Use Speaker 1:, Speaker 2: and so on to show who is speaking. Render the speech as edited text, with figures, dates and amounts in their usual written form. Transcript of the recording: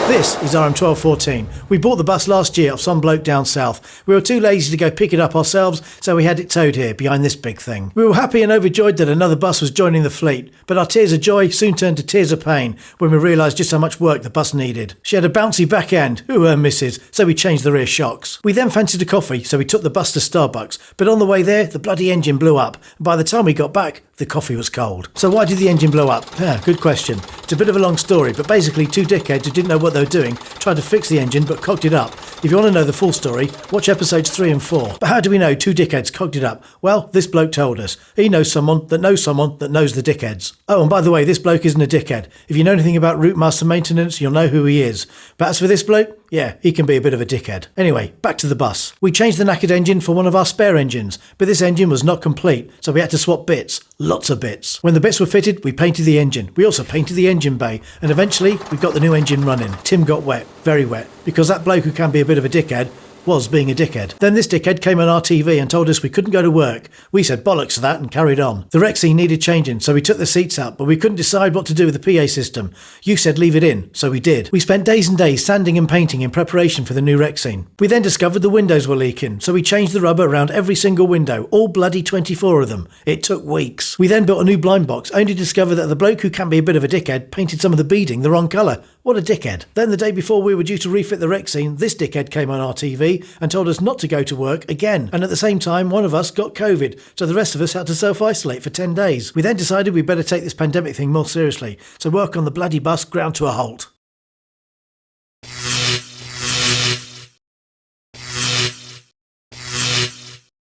Speaker 1: This is RM1214. We bought the bus last year off some bloke down south. We were too lazy to go pick it up ourselves, so we had it towed here, behind this big thing. We were happy and overjoyed that another bus was joining the fleet, but our tears of joy soon turned to tears of pain when we realised just how much work the bus needed. She had a bouncy back end, ooh her missus, so we changed the rear shocks. We then fancied a coffee, so we took the bus to Starbucks, but on the way there, the bloody engine blew up, and by the time we got back, the coffee was cold. So why did the engine blow up? Good question. It's a bit of a long story, but basically two dickheads who didn't know what they were doing tried to fix the engine but cocked it up. If you want to know the full story, watch episodes 3 and 4. But how do we know two dickheads cocked it up? Well, this bloke told us. He knows someone that knows the dickheads. Oh, and by the way, this bloke isn't a dickhead. If you know anything about Routemaster maintenance, you'll know who he is. But as for this bloke, yeah, he can be a bit of a dickhead. Anyway, back to the bus. We changed the knackered engine for one of our spare engines, but this engine was not complete, so we had to swap bits. Lots of bits. When the bits were fitted, we painted the engine. We also painted the engine bay, and eventually we got the new engine running. Tim got wet, very wet, because that bloke who can be a bit of a dickhead was being a dickhead. Then this dickhead came on our TV and told us we couldn't go to work. We said bollocks to that and carried on. The rec scene needed changing, so we took the seats out, but we couldn't decide what to do with the PA system. You said leave it in, so we did. We spent days and days sanding and painting in preparation for the new rec scene. We then discovered the windows were leaking, so we changed the rubber around every single window, all bloody 24 of them. It took weeks. We then built a new blind box, only to discover that the bloke who can be a bit of a dickhead painted some of the beading the wrong colour. What a dickhead. Then the day before we were due to refit the rec scene, this dickhead came on our TV and told us not to go to work again. And at the same time, one of us got COVID, so the rest of us had to self-isolate for 10 days. We then decided we'd better take this pandemic thing more seriously, so work on the bloody bus ground to a halt.